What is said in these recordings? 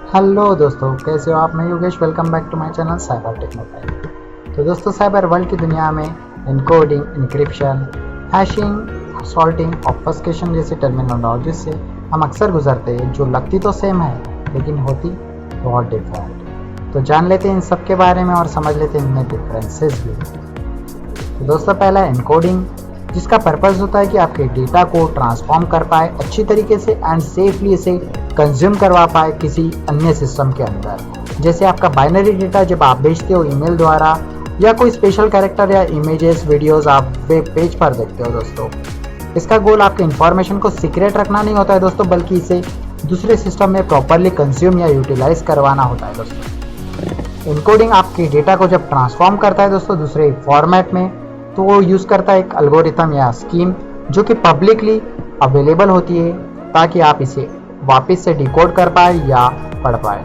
Hello दोस्तों, कैसे हो आप? मैं Yogesh, welcome back to my channel cyber technophile. तो दोस्तों, साइबर वर्ल्ड की दुनिया में encoding, encryption, hashing, salting, obfuscation जैसी टर्मिनोलॉजी से हम अक्सर गुजरते हैं, जो लगती तो सेम है लेकिन होती बहुत डिफरेंट। तो जान लेते हैं इन सब के बारे में और समझ लेते हैं इनमें डिफरेंसेस भी। तो दोस्तों, पहला है इनकोडिंग, जिसका पर्पस होता है कि आपके डेटा को ट्रांसफॉर्म कर पाए अच्छी तरीके से एंड सेफली इसे कंज्यूम करवा पाए किसी अन्य सिस्टम के अंदर। जैसे आपका बाइनरी डेटा जब आप भेजते हो ईमेल द्वारा, या कोई स्पेशल कैरेक्टर या इमेजेस, वीडियोस आप वेब पेज पर देखते हो दोस्तों। इसका गोल आपके इंफॉर्मेशन को सीक्रेट रखना नहीं होता है दोस्तों, बल्कि इसे दूसरे सिस्टम में प्रॉपरली कंज्यूम या यूटिलाइज करवाना होता है दोस्तों। इनकोडिंग आपके डेटा को जब ट्रांसफॉर्म करता है दोस्तों दूसरे फॉर्मेट में, तो वो यूज़ करता है एक एल्गोरिथम या स्कीम जो कि पब्लिकली अवेलेबल होती है, ताकि आप इसे वापस से डिकोड कर पाए या पढ़ पाए।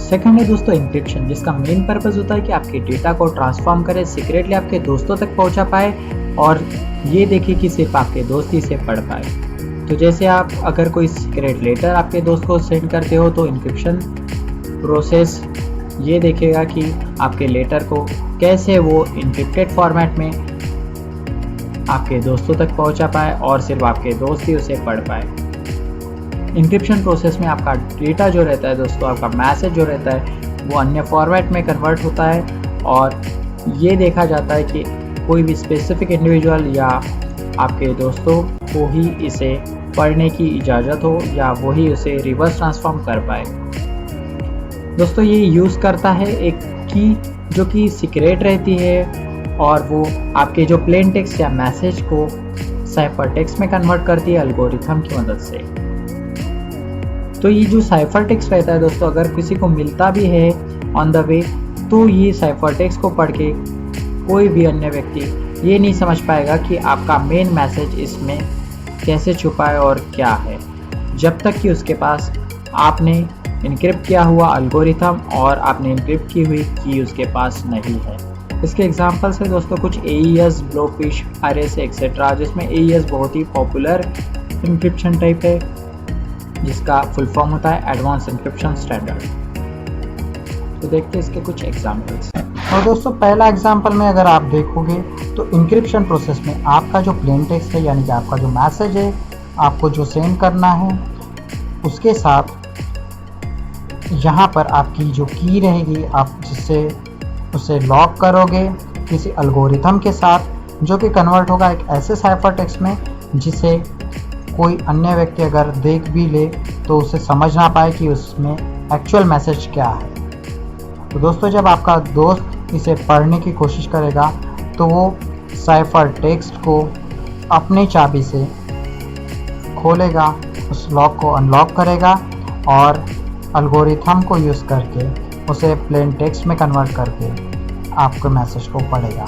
सेकंड है दोस्तों इंक्रिप्शन, जिसका मेन पर्पस होता है कि आपके डेटा को ट्रांसफॉर्म करे, सीक्रेटली आपके दोस्तों तक पहुंचा पाए और ये देखे कि सिर्फ आपके दोस्त ही इसे पढ़ पाए। तो जैसे आप अगर कोई सीक्रेट लेटर आपके दोस्त को सेंड करते हो, तो इंक्रिप्शन प्रोसेस ये देखेगा कि आपके लेटर को कैसे वो इंक्रिप्टेड फॉर्मेट में आपके दोस्तों तक पहुंचा पाए और सिर्फ आपके दोस्त ही उसे पढ़ पाए। इंक्रिप्शन प्रोसेस में आपका डेटा जो रहता है दोस्तों, आपका मैसेज जो रहता है वो अन्य फॉर्मेट में कन्वर्ट होता है और ये देखा जाता है कि कोई भी स्पेसिफिक इंडिविजुअल या आपके दोस्तों को ही इसे पढ़ने की इजाज़त हो या वही उसे रिवर्स ट्रांसफॉर्म कर पाए। दोस्तों, ये यूज़ करता है एक की जो कि सीक्रेट रहती है और वो आपके जो प्लेन टेक्स्ट या मैसेज को साइफर टेक्स्ट में कन्वर्ट करती है एल्गोरिथम की मदद से। तो ये जो साइफर टेक्स्ट रहता है दोस्तों, अगर किसी को मिलता भी है ऑन द वे, तो ये साइफर टेक्स्ट को पढ़ के कोई भी अन्य व्यक्ति ये नहीं समझ पाएगा कि आपका मेन मैसेज इसमें कैसे छुपा है और क्या है, जब तक कि उसके पास आपने इनक्रिप्ट किया हुआ एल्गोरिथम और आपने इनक्रिप्ट की हुई की उसके पास नहीं है। इसके एग्जांपल्स है दोस्तों कुछ AES, ब्लोफिश, RSA एक्सेट्रा, जिसमें AES बहुत ही पॉपुलर इंक्रिप्शन टाइप है, जिसका फुल फॉर्म होता है एडवांस इंक्रिप्शन स्टैंडर्ड। तो देखते हैं इसके कुछ एग्जांपल्स। और दोस्तों, पहला एग्जांपल में अगर आप देखोगे तो इंक्रिप्शन प्रोसेस में आपका जो प्लेन टेक्स्ट है, यानी कि आपका जो मैसेज है आपको जो सेंड करना है, उसके साथ यहाँ पर आपकी जो की रहेगी, आप जिससे उसे लॉक करोगे किसी एल्गोरिथम के साथ, जो कि कन्वर्ट होगा एक ऐसे साइफर टेक्स्ट में जिसे कोई अन्य व्यक्ति अगर देख भी ले तो उसे समझ ना पाए कि उसमें एक्चुअल मैसेज क्या है। तो दोस्तों, जब आपका दोस्त इसे पढ़ने की कोशिश करेगा तो वो साइफर टेक्स्ट को अपनी चाबी से खोलेगा, उस लॉक को अनलॉक करेगा और एल्गोरिथम को यूज़ करके उसे प्लेन टेक्स्ट में कन्वर्ट करके आपके मैसेज को पढ़ेगा।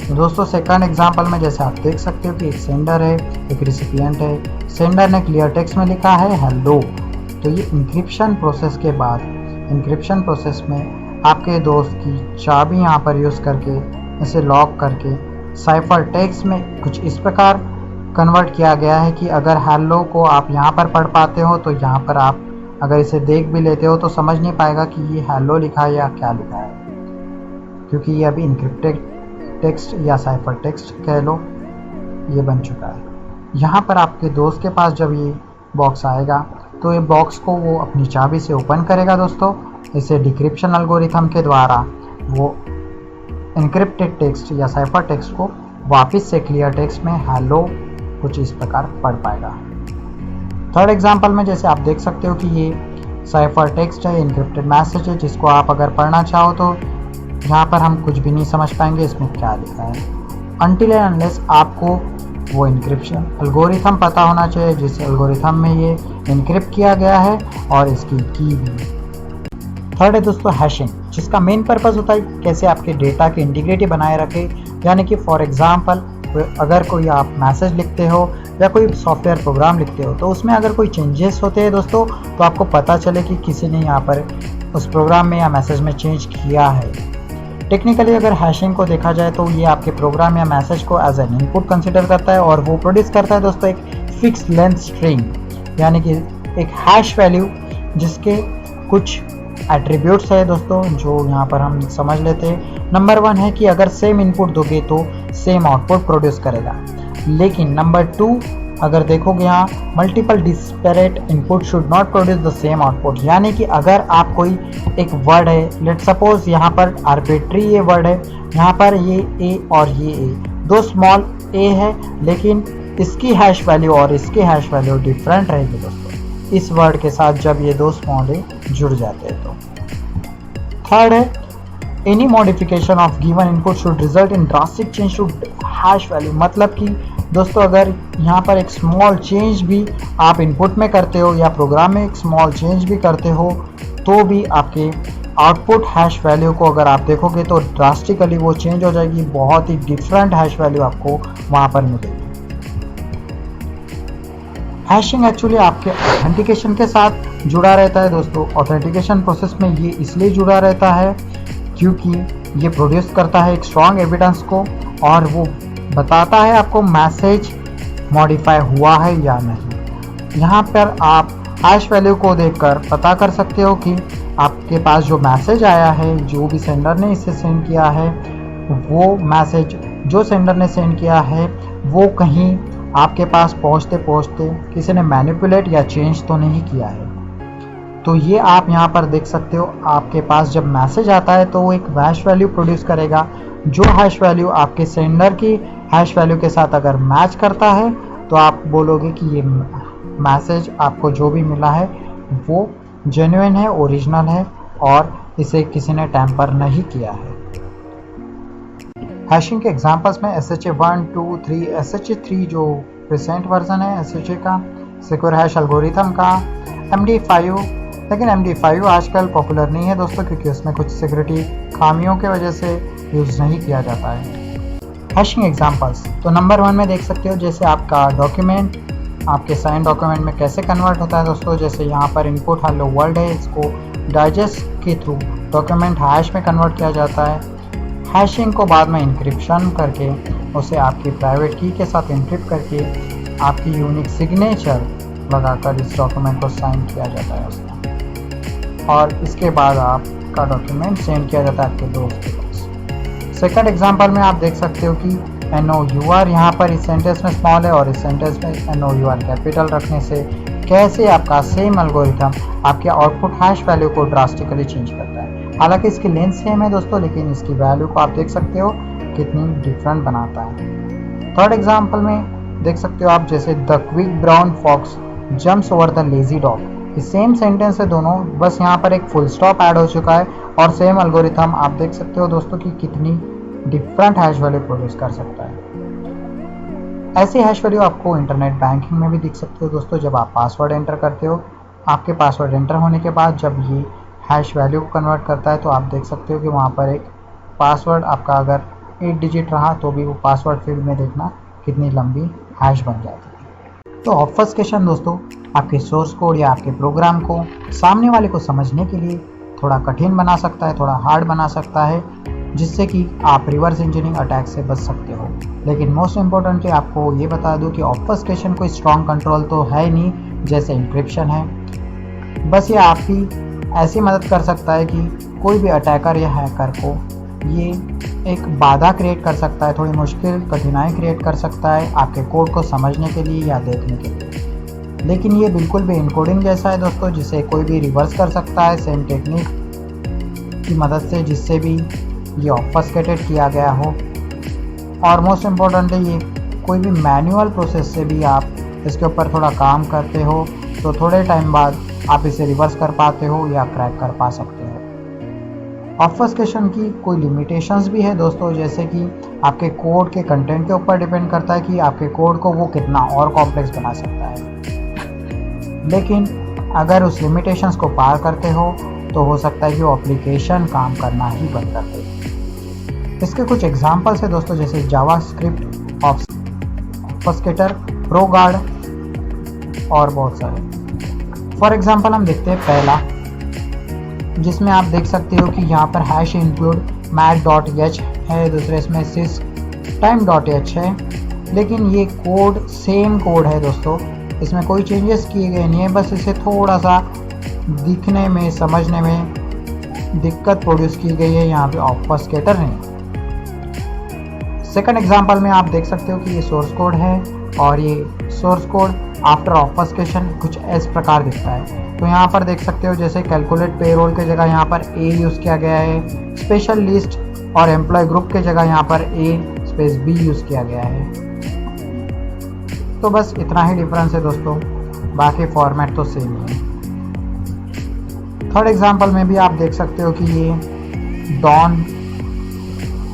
तो दोस्तों, सेकंड एग्जांपल में जैसे आप देख सकते हो कि एक सेंडर है, एक रिसिपिएंट है। सेंडर ने क्लियर टेक्स्ट में लिखा है हेलो। तो ये इंक्रिप्शन प्रोसेस के बाद इंक्रिप्शन प्रोसेस में आपके दोस्त की चाबी यहाँ पर यूज़ करके इसे लॉक करके साइफर टेक्स्ट में कुछ इस प्रकार कन्वर्ट किया गया है कि अगर हेलो को आप यहाँ पर पढ़ पाते हो तो यहाँ पर आप अगर इसे देख भी लेते हो तो समझ नहीं पाएगा कि ये हेलो लिखा है या क्या लिखा है, क्योंकि ये अभी इंक्रिप्टेड टेक्स्ट या साइफर टेक्स्ट कह लो ये बन चुका है। यहाँ पर आपके दोस्त के पास जब ये बॉक्स आएगा तो ये बॉक्स को वो अपनी चाबी से ओपन करेगा दोस्तों। इसे डिक्रिप्शन एल्गोरिथम के द्वारा वो इंक्रिप्टेड टेक्स्ट या साइफर टेक्स्ट को वापस से क्लियर टेक्स्ट में हेलो कुछ इस प्रकार पढ़ पाएगा। थर्ड एग्जांपल में जैसे आप देख सकते हो कि ये साइफर टेक्स्ट है, इंक्रिप्टेड मैसेज है, जिसको आप अगर पढ़ना चाहो तो यहाँ पर हम कुछ भी नहीं समझ पाएंगे इसमें क्या लिखा है, अनटिल एंड अनलेस आपको वो इंक्रिप्शन एल्गोरिथम पता होना चाहिए जिस एल्गोरिथम में ये इंक्रिप्ट किया गया है और इसकी की भी। थर्ड है दोस्तों हैशिंग, जिसका मेन पर्पस होता है कैसे आपके डेटा की इंटीग्रिटी बनाए रखे। यानी कि फॉर एग्जांपल अगर कोई आप मैसेज लिखते हो या कोई सॉफ्टवेयर प्रोग्राम लिखते हो तो उसमें अगर कोई चेंजेस होते हैं दोस्तों तो आपको पता चले कि किसी ने यहाँ पर उस प्रोग्राम में या मैसेज में चेंज किया है। टेक्निकली अगर हैशिंग को देखा जाए तो ये आपके प्रोग्राम या मैसेज को एज एन इनपुट कंसिडर करता है और वो प्रोड्यूस करता है दोस्तों एक फिक्स लेंथ स्ट्रिंग, यानी कि एक हैश वैल्यू जिसके कुछ एट्रीब्यूट्स है दोस्तों जो यहाँ पर हम समझ लेते हैं। नंबर 1 है कि अगर सेम इनपुट दोगे तो सेम आउटपुट प्रोड्यूस करेगा। लेकिन नंबर 2 अगर देखोगे यहाँ multiple disparate input should not produce the same output, यानी कि अगर आप कोई एक वर्ड है, लेट सपोज यहाँ पर आर्बिट्री ये वर्ड है, यहाँ पर ये ए और ये ए, दो स्मॉल ए है लेकिन इसकी हैश वैल्यू और इसकी हैश वैल्यू डिफरेंट रहेगी दोस्तों इस वर्ड के साथ जब ये दो स्मॉल ए जुड़ जाते हैं तो। थर्ड है any modification of given input should result in drastic change to hash value, मतलब कि दोस्तों अगर यहाँ पर एक स्मॉल चेंज भी आप इनपुट में करते हो या प्रोग्राम में एक स्मॉल चेंज भी करते हो तो भी आपके आउटपुट हैश वैल्यू को अगर आप देखोगे तो ड्रास्टिकली वो चेंज हो जाएगी, बहुत ही डिफरेंट हैश वैल्यू आपको वहाँ पर मिलेगी। हैशिंग एक्चुअली आपके ऑथेंटिकेशन के साथ जुड़ा रहता है दोस्तों। ऑथेंटिकेशन प्रोसेस में ये इसलिए जुड़ा रहता है क्योंकि ये प्रोड्यूस करता है एक स्ट्रॉन्ग एविडेंस को और वो बताता है आपको मैसेज मॉडिफाई हुआ है या नहीं। यहाँ पर आप हैश वैल्यू को देखकर पता कर सकते हो कि आपके पास जो मैसेज आया है, जो भी सेंडर ने इसे सेंड किया है, वो मैसेज जो सेंडर ने सेंड किया है वो कहीं आपके पास पहुँचते पहुँचते किसी ने मैनिपुलेट या चेंज तो नहीं किया है। तो ये आप यहाँ पर देख सकते हो, आपके पास जब मैसेज आता है तो वो एक हैश वैल्यू प्रोड्यूस करेगा। जो हैश वैल्यू आपके सेंडर की हैश वैल्यू के साथ अगर मैच करता है तो आप बोलोगे कि ये मैसेज आपको जो भी मिला है वो जेन्युइन है, ओरिजिनल है और इसे किसी ने टैम्पर नहीं किया है। हैशिंग के एग्जांपल्स में SHA-1, 2, 3, SHA-3 जो प्रेजेंट वर्जन है SHA का, सिक्योर हैश एल्गोरिथम का, MD5, लेकिन MD5 आजकल पॉपुलर नहीं है दोस्तों क्योंकि उसमें कुछ सिक्योरिटी खामियों के वजह से यूज़ नहीं किया जाता है। हैशिंग एग्जांपल्स तो नंबर 1 में देख सकते हो जैसे आपका डॉक्यूमेंट आपके साइन डॉक्यूमेंट में कैसे कन्वर्ट होता है दोस्तों। जैसे यहाँ पर इनपुट हेलो वर्ल्ड है, इसको डाइजेस्ट के थ्रू डॉक्यूमेंट हैश में कन्वर्ट किया जाता है। हैशिंग को बाद में इंक्रिप्शन करके उसे आपकी प्राइवेट की के साथ इंक्रिप्ट करके आपकी यूनिक सिग्नेचर लगाकर इस डॉक्यूमेंट को साइन किया जाता है उसमें और इसके बाद आपका डॉक्यूमेंट सेंड किया जाता है आपके दोस्त के पास। सेकंड एग्जांपल में आप देख सकते हो कि NOUR यहाँ पर इस सेंटेंस में स्मॉल है और इस सेंटेंस में NOUR कैपिटल रखने से कैसे आपका सेम एल्गोरिथम आपके आउटपुट हैश वैल्यू को ड्रास्टिकली चेंज करता है। हालांकि इसकी लेंथ सेम है दोस्तों लेकिन इसकी वैल्यू को आप देख सकते हो कितनी डिफरेंट बनाता है। थर्ड एग्जांपल में देख सकते हो आप जैसे the quick brown fox jumps over the lazy dog, ये सेम सेंटेंस है दोनों, बस यहाँ पर एक फुल स्टॉप ऐड हो चुका है और सेम एल्गोरिथम आप देख सकते हो दोस्तों कि कितनी डिफरेंट हैश वैल्यू प्रोड्यूस कर सकता है। ऐसी हैश वैल्यू आपको इंटरनेट बैंकिंग में भी दिख सकते हो दोस्तों। जब आप पासवर्ड एंटर करते हो, आपके पासवर्ड एंटर होने के बाद जब ये हैश वैल्यू को कन्वर्ट करता है तो आप देख सकते हो कि वहाँ पर एक पासवर्ड आपका अगर 8 डिजिट रहा तो भी वो पासवर्ड फील्ड में देखना कितनी लंबी हैश बन जाती है। तो ऑब्फस्केशन दोस्तों आपके सोर्स कोड या आपके प्रोग्राम को सामने वाले को समझने के लिए थोड़ा कठिन बना सकता है, थोड़ा हार्ड बना सकता है, जिससे कि आप रिवर्स इंजीनियरिंग अटैक से बच सकते हो। लेकिन मोस्ट इम्पोर्टेंटली आपको ये बता दूं कि ऑब्फस्केशन कोई स्ट्रॉन्ग कंट्रोल तो है नहीं जैसे इंक्रिप्शन है, बस ये आपकी ऐसी मदद कर सकता है कि कोई भी अटैकर या हैकर को ये एक बाधा क्रिएट कर सकता है, थोड़ी मुश्किल कठिनाई क्रिएट कर सकता है आपके कोड को समझने के लिए या देखने के लिए। लेकिन ये बिल्कुल भी इनकोडिंग जैसा है दोस्तों, जिसे कोई भी रिवर्स कर सकता है सेम टेक्निक की मदद से जिससे भी ये ऑब्फस्केटेड किया गया हो। और मोस्ट इम्पोर्टेंटली ये कोई भी मैनुअल प्रोसेस से भी आप इसके ऊपर थोड़ा काम करते हो तो थोड़े टाइम बाद आप इसे रिवर्स कर पाते हो या क्रैक कर पा सकते हो। ऑब्फस्केशन की कोई लिमिटेशंस भी है दोस्तों, जैसे कि आपके कोड के कंटेंट के ऊपर डिपेंड करता है कि आपके कोड को वो कितना और कॉम्प्लेक्स बना सकता है। लेकिन अगर उस लिमिटेशंस को पार करते हो तो हो सकता है कि वो एप्लीकेशन काम करना ही बंद कर दे। इसके कुछ एग्जांपल्स है दोस्तों, जैसे जावास्क्रिप्ट ऑब्फस्केटर, प्रोगार्ड और बहुत सारे। फॉर एग्जांपल हम देखते हैं पहला, जिसमें आप देख सकते हो कि यहाँ पर हैश इंक्लूड mat.h है, दूसरे इसमें systime.h है। लेकिन ये कोड सेम कोड है दोस्तों, इसमें कोई चेंजेस किए गए नहीं है, बस इसे थोड़ा सा दिखने में समझने में दिक्कत प्रोड्यूस की गई है, यहाँ पे ऑब्फस्केटर नहीं। सेकंड एग्जांपल में आप देख सकते हो कि ये सोर्स कोड है और ये सोर्स कोड आफ्टर ऑब्फस्केशन कुछ इस प्रकार दिखता है। तो यहाँ पर देख सकते हो जैसे कैलकुलेट पेरोल के जगह यहाँ पर ए यूज़ किया गया है, स्पेशल लिस्ट और एम्प्लॉय ग्रुप के जगह यहाँ पर ए स्पेस बी यूज़ किया गया है। तो बस इतना ही डिफरेंस है दोस्तों, बाकी फॉर्मेट तो सेम ही है। थर्ड एग्जांपल में भी आप देख सकते हो कि ये डॉन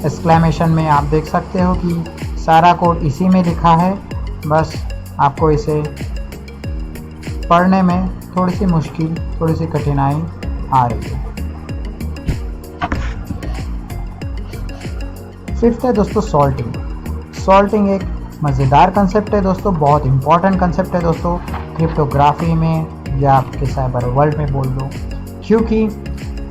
एक्सक्लेमेशन में आप देख सकते हो कि सारा कोड इसी में लिखा है, बस आपको इसे पढ़ने में थोड़ी सी मुश्किल, थोड़ी सी कठिनाई आ रही है। फिफ्थ है दोस्तों सॉल्टिंग। सॉल्टिंग एक मज़ेदार कंसेप्ट है दोस्तों, बहुत इंपॉर्टेंट कंसेप्ट है दोस्तों क्रिप्टोग्राफी में या आपके साइबर वर्ल्ड में बोल लो, क्योंकि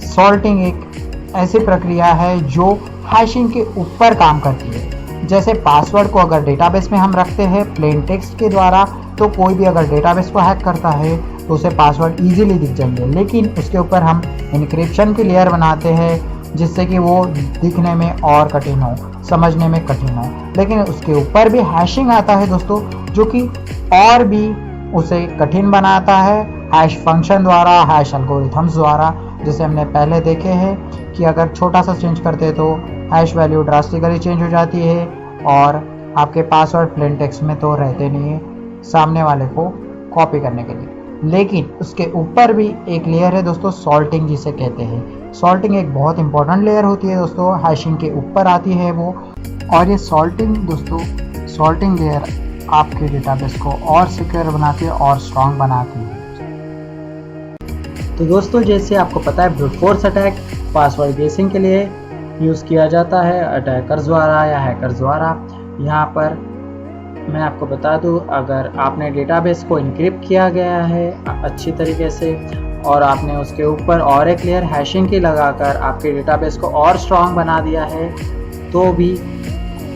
सॉल्टिंग एक ऐसी प्रक्रिया है जो हैशिंग के ऊपर काम करती है। जैसे पासवर्ड को अगर डेटाबेस में हम रखते हैं प्लेन टेक्स्ट के द्वारा, तो कोई भी अगर डेटाबेस को हैक करता है तो उसे पासवर्ड इजीली दिख जाएंगे, लेकिन उसके ऊपर हम इनक्रिप्शन की लेयर बनाते हैं जिससे कि वो दिखने में और कठिन हो, समझने में कठिन हो। लेकिन उसके ऊपर भी हैशिंग आता है दोस्तों, जो कि और भी उसे कठिन बनाता है हैश फंक्शन द्वारा, हैश एल्गोरिथम्स द्वारा, जैसे हमने पहले देखे हैं कि अगर छोटा सा चेंज करते तो हैश वैल्यू ड्रास्टिकली चेंज हो जाती है और आपके पासवर्ड प्लेन टेक्स्ट में तो रहते नहीं है सामने वाले को कॉपी करने के लिए। लेकिन उसके ऊपर भी एक लेयर है दोस्तों सॉल्टिंग जिसे कहते हैं। सॉल्टिंग एक बहुत इंपॉर्टेंट लेयर होती है दोस्तों, हैशिंग के ऊपर आती है वो, और ये सॉल्टिंग दोस्तों, सॉल्टिंग लेयर आपके डेटाबेस को और सिक्योर बनाती है और स्ट्रॉन्ग बनाती है। तो दोस्तों जैसे आपको पता है ब्रूट फोर्स अटैक पासवर्ड गेसिंग के लिए यूज़ किया जाता है अटैकर्स द्वारा या हैकर्स द्वारा। यहाँ पर मैं आपको बता दूँ, अगर आपने डेटाबेस को इनक्रिप्ट किया गया है अच्छी तरीके से और आपने उसके ऊपर और एक लेयर हैशिंग की लगाकर आपके डेटाबेस को और स्ट्रॉन्ग बना दिया है, तो भी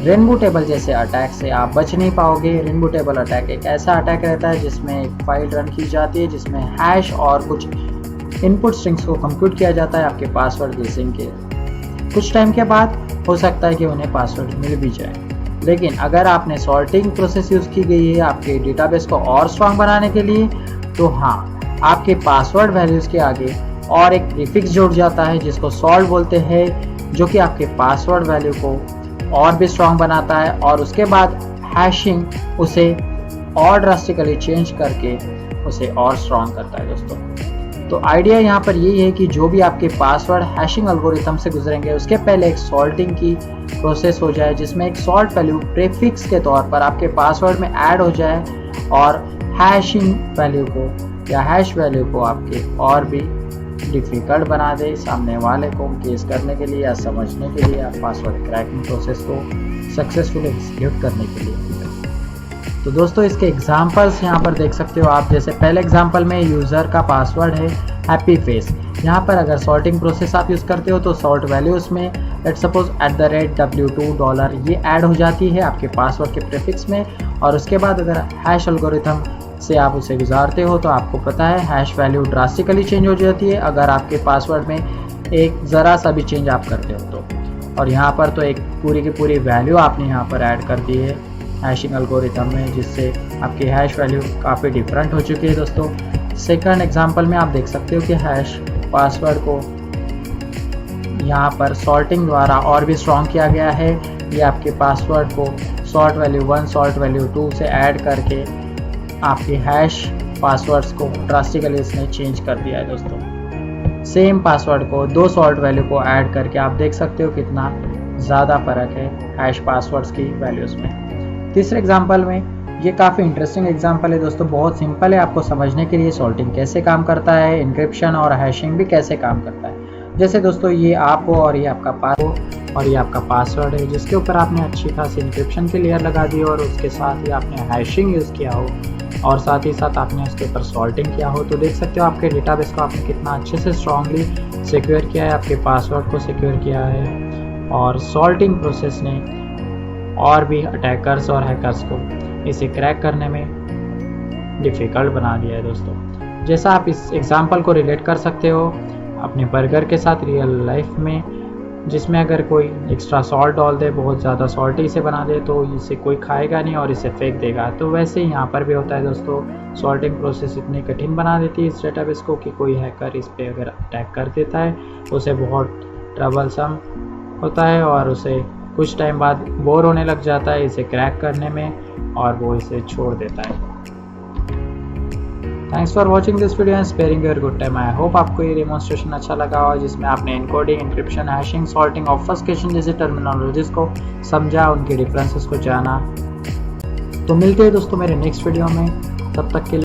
रेनबो टेबल जैसे अटैक से आप बच नहीं पाओगे। रेनबो टेबल अटैक एक ऐसा अटैक रहता है जिसमें एक फाइल रन की जाती है जिसमें हैश और कुछ इनपुट स्ट्रिंग्स को कंप्यूट किया जाता है आपके पासवर्ड गेसिंग के। कुछ टाइम के बाद हो सकता है कि उन्हें पासवर्ड मिल भी जाए। लेकिन अगर आपने सॉर्टिंग प्रोसेस यूज़ की गई है आपके डेटाबेस को और स्ट्रॉन्ग बनाने के लिए, तो हाँ, आपके पासवर्ड वैल्यूज़ के आगे और एक प्रीफिक्स जुड़ जाता है जिसको सॉल्ट बोलते हैं, जो कि आपके पासवर्ड वैल्यू को और भी स्ट्रॉन्ग बनाता है और उसके बाद हैशिंग उसे और ड्रास्टिकली चेंज करके उसे और स्ट्रॉन्ग करता है दोस्तों। तो आइडिया यहाँ पर यही है कि जो भी आपके पासवर्ड हैशिंग एल्गोरिथम से गुजरेंगे उसके पहले एक सॉल्टिंग की प्रोसेस हो जाए, जिसमें एक सॉल्ट वैल्यू प्रीफिक्स के तौर पर आपके पासवर्ड में ऐड हो जाए और हैशिंग वैल्यू को या हैश वैल्यू को आपके और भी डिफ़िकल्ट बना दे सामने वाले को गेस करने के लिए या समझने के लिए या पासवर्ड क्रैकिंग प्रोसेस को सक्सेसफुल एग्जीक्यूट करने के लिए। तो दोस्तों इसके एग्जांपल्स यहाँ पर देख सकते हो आप। जैसे पहले एग्जांपल में यूज़र का पासवर्ड है हैप्पी फेस। यहाँ पर अगर सॉर्टिंग प्रोसेस आप यूज़ करते हो तो सॉल्ट वैल्यू उसमें लेट्स सपोज $W2 ये ऐड हो जाती है आपके पासवर्ड के प्रीफिक्स में, और उसके बाद अगर हैश एल्गोरिथम से आप उसे गुजारते हो तो आपको पता है हैश वैल्यू ड्रास्टिकली चेंज हो जाती है अगर आपके पासवर्ड में एक ज़रा सा भी चेंज आप करते हो तो। और यहाँ पर तो एक पूरी की पूरी वैल्यू आपने यहाँ पर ऐड कर दी है हैशिंग एल्गोरिथम में, जिससे आपकी हैश वैल्यू काफ़ी डिफरेंट हो चुकी है दोस्तों। सेकंड एग्जांपल में आप देख सकते हो कि हैश पासवर्ड को यहाँ पर सॉर्टिंग द्वारा और भी स्ट्रॉन्ग किया गया है। ये आपके पासवर्ड को सॉर्ट वैल्यू 1 सॉर्ट वैल्यू 2 से ऐड करके आपके हैश पासवर्ड्स को ड्रास्टिकली इसने चेंज कर दिया है दोस्तों। सेम पासवर्ड को 2 सॉल्ट वैल्यू को ऐड करके आप देख सकते हो कितना ज़्यादा फ़र्क है हैश पासवर्ड्स की वैल्यूज़ में। तीसरे एग्जांपल में ये काफ़ी इंटरेस्टिंग एग्जांपल है दोस्तों, बहुत सिंपल है आपको समझने के लिए सॉल्टिंग कैसे काम करता है, इनक्रिप्शन और हैशिंग भी कैसे काम करता है। जैसे दोस्तों ये आप हो और ये आपका पासवर्ड है जिसके ऊपर आपने अच्छी खासी इनक्रिप्शन की लेयर लगा दी और उसके साथ ही आपने हैशिंग यूज़ किया हो और साथ ही साथ आपने उसके ऊपर सॉल्टिंग किया हो, तो देख सकते हो आपके डेटाबेस को आपने कितना अच्छे से स्ट्रांगली सिक्योर किया है, आपके पासवर्ड को सिक्योर किया है। और सॉल्टिंग प्रोसेस ने और भी अटैकर्स और हैकर्स को इसे क्रैक करने में डिफ़िकल्ट बना दिया है दोस्तों। जैसा आप इस एग्जांपल को रिलेट कर सकते हो अपने बर्गर के साथ रियल लाइफ में, जिसमें अगर कोई एक्स्ट्रा सॉल्ट डाल दे, बहुत ज़्यादा सॉल्टी से बना दे तो इसे कोई खाएगा नहीं और इसे फेंक देगा। तो वैसे ही यहाँ पर भी होता है दोस्तों, सॉल्टिंग प्रोसेस इतनी कठिन बना देती है इस डेटाबेस को कि कोई हैकर इस पर अगर अटैक कर देता है उसे बहुत ट्रबलसम होता है और उसे कुछ टाइम बाद बोर होने लग जाता है इसे क्रैक करने में और वो इसे छोड़ देता है। Thanks for watching this video and sparing your good time. I hope आपको ये डेमोन्स्ट्रेशन अच्छा लगा हो, जिसमें आपने एनकोडिंग, इंक्रिप्शन, हैशिंग, सॉल्टिंग, ऑब्फस्केशन जैसे टर्मिनोलॉजीज को समझा, उनके डिफरेंसेस को जाना। तो मिलते हैं दोस्तों मेरे नेक्स्ट वीडियो में, तब तक के लिए